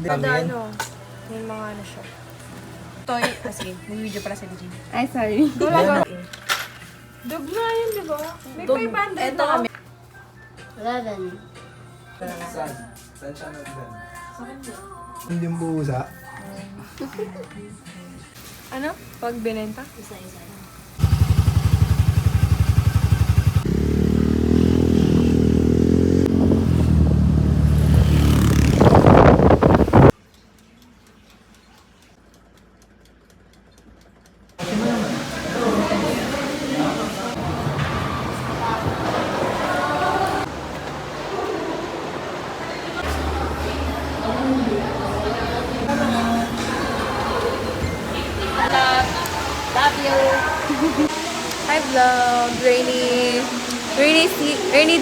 Kada ano, may mga ano siya. Toy, kasi, may video pala sa DJ. Ay, sorry. Dog na yun, di ba? May 500 Ito kami. 11. Saan siya nagdan? Hindi yung buhusa. Ano? Pag binenta? Isa-isa. Love you. Hi vlog! Rainy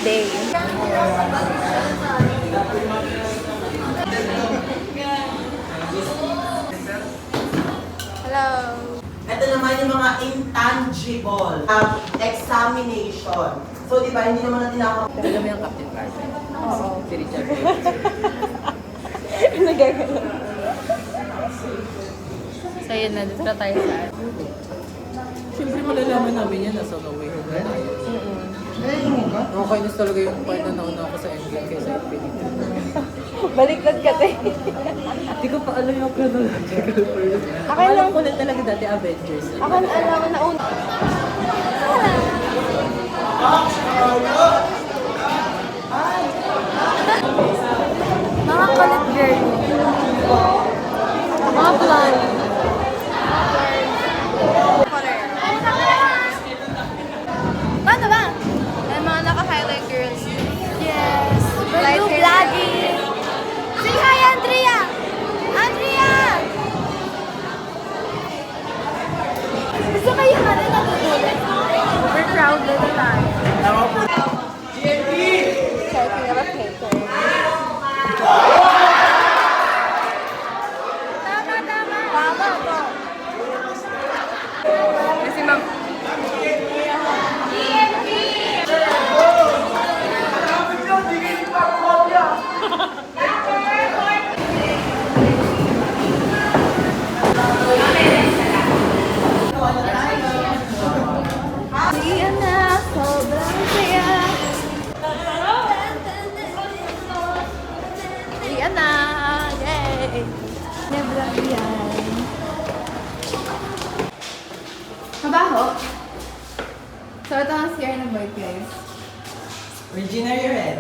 day. Hello! Ito naman yung mga intangible examination. So, di ba, hindi naman natin ako. Alam mo yung Captain Carter? Oo. Si Richard. Nagagano. So, yun na. Dito na tayo sa Siyempre malalaman namin yan, nasa No Way Home na tayo. Nakakainis talaga yung part na nauna ako sa Endgame kaysa Infinity. Baliktad ka, te. Hindi ko pa alam yung chronological order. Akala Alam ko na talaga dati Avengers. Ako alam na una. mga kulit girl. Mga plan. Paano ba? Ay, mga naka-highlight girls. Yes. We'll Light do hair. vlogging. Say hi, Andrea! Andrea! Gusto kayo na rin natutulog? We're crowded na tayo. Checking up a paper. Tama, tama. Tama to. Kasi ma'am, Iyan na, sobrang saya. Iyan na, yay! Nebra yan. Mabaho. So, ito ang CR ng boy, guys. Regina, you're red.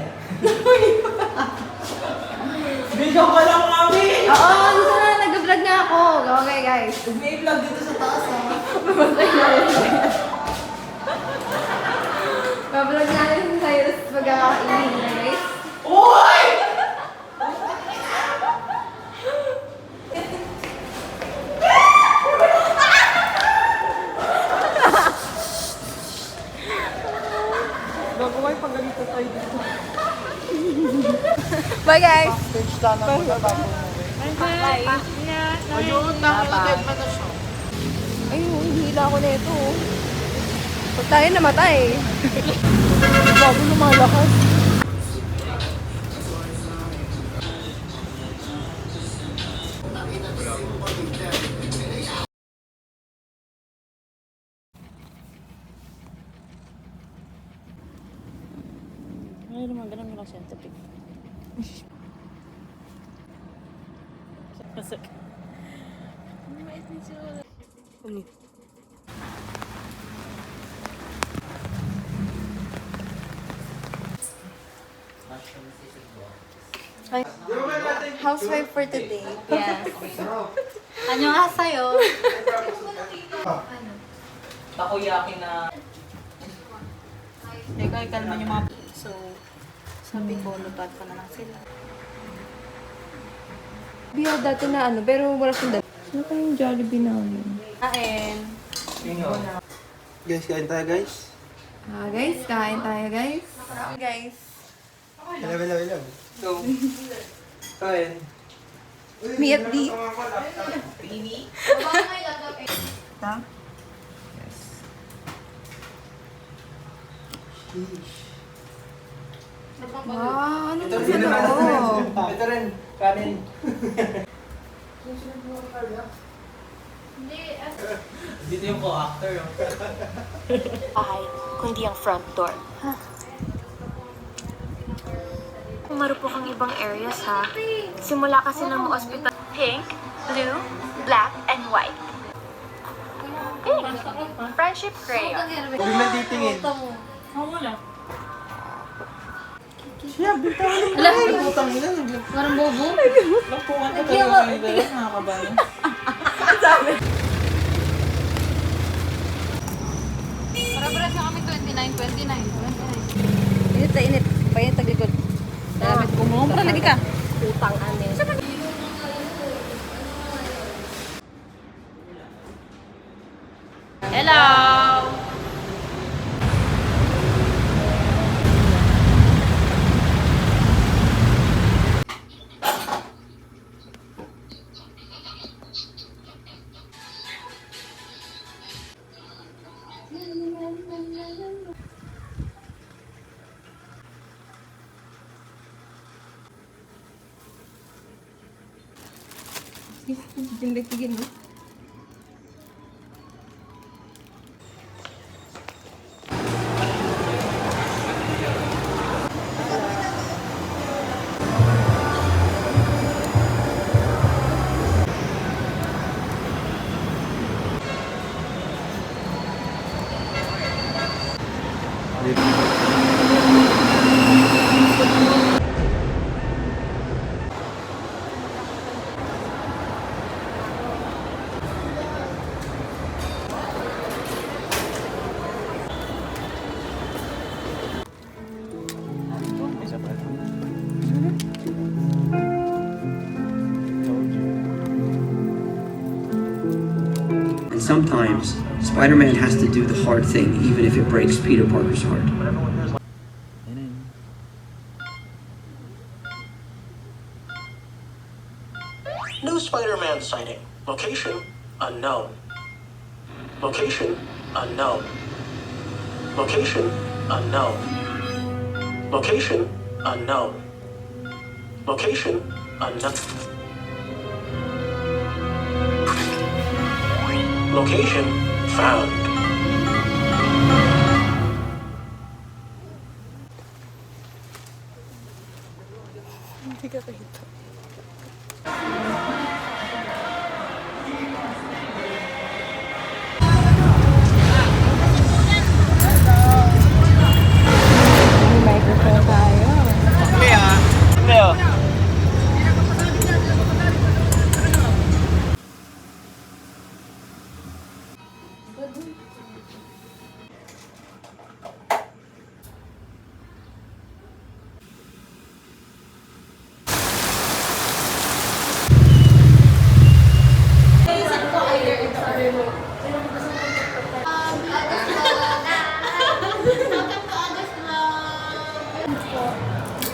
Bigyan ka lang kami! Oo, dito na, nag-vlog nga ako. Okay, guys. May vlog dito sa taas, ha? Bablog natin si Cyrus pagkakainin, guys. Uy! bago may paggalito tayo dito. Bye guys! Stage sana mo na bago mo. Bye! Ayun, nakalagan pa na siya. Ayun, hila ako nito. Pag tayo namatay. Bago lumalakas. Ay, naman, ganun mo lang siya. Tapig. Pasok. Ano? Housewife for today. Yes. 안녕하세요. Takoyaki na... Teka, ikalma niyo mga... So, sabi ko, lubat ko na lang sila. Biya dati na ano, pero wala siyang dati. Sino pa yung Jollibee namin? Kain. Guys, kain tayo guys. Guys, kain tayo, guys. Guys. Hello. So, kain. Me at D. Ha? Wow, ano Ito ba rin sa naman. loob? Ito rin, kanin. Dito yung co-actor. bahay, kundi ang front door. Marupok ang ibang areas ha. Simula kasi ng mga ospital. Pink, blue, black, and white. Pink, friendship crayon. Huwag na titingin. Siya, bitawan mo. Alam, putang ina. Parang bobo. Lampungan ka talaga kayo dalawa, nakakabahan. Para-para siya kami 29. Init na init. Payan taglikod. Salamit ko mo. Mura lagi ka. Utang amin. Hello! Tindag-tigin mo. And sometimes Spider-Man has to do the hard thing, even if it breaks Peter Parker's heart. New Spider-Man sighting. Location unknown. Location unknown. Location unknown. Location unknown. Location unknown. Location found.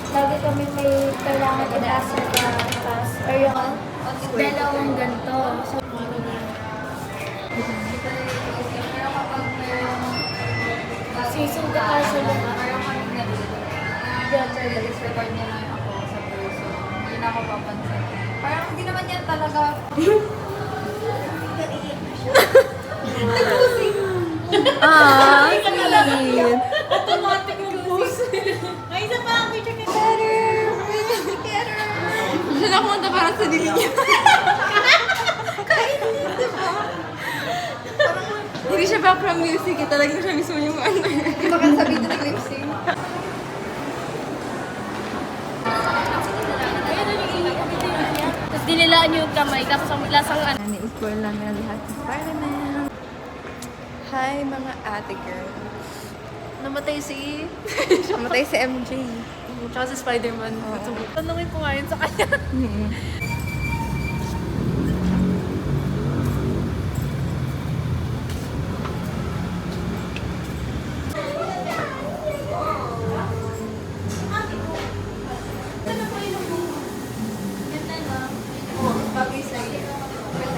Lagi kami may kailangan itaas sa taas. Or yung dalawang ganito. So, sisuga ka sa lugar. Yan, sir, record niya lang ako sa person. Hindi na ako papansin. Parang hindi naman yan talaga. Ah, sweet. Automatic yung pose. Ay, isa pa ang picture niya. Better. Siya nakunta parang sa dili niya. Hindi siya background music eh. Talagang siya mismo yung ano. Di ba kan sabihin na nag-lip sync? Tapos dinilaan yung kamay, tapos ang lasang ano. Ni-explore lang na lahat ng Spider-Man. Hi, mga ate girl. Namatay si... Namatay si MJ. Tsaka si Spider-Man. Tanungin ko nga yun sa kanya.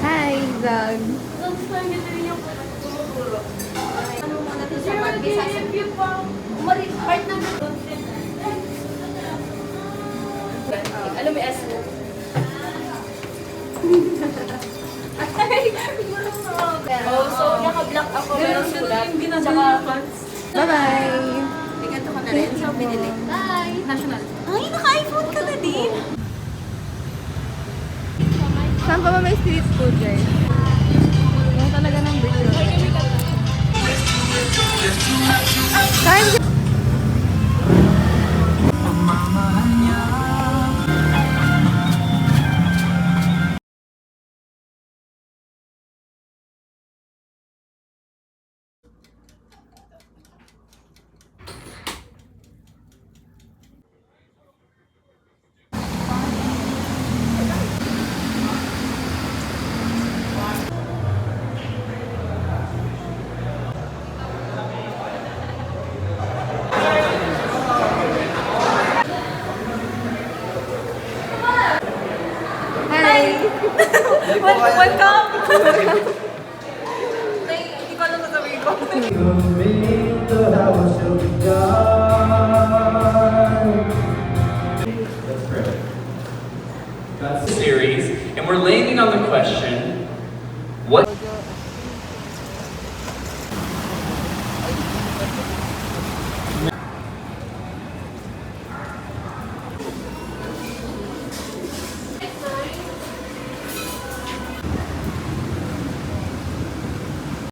Hi, Zag. Ito may S. Oh, so naka-block ako pero sulat. Tsaka, bye-bye! May ganito ka na rin. So, binili. Bye! National. Ay, naka-iPhone ka na din! Saan pa ba may street food, guys? Yung talaga ng video. Kain Welcome! Hindi ko alam sasabihin ko. Series, and we're landing on the question,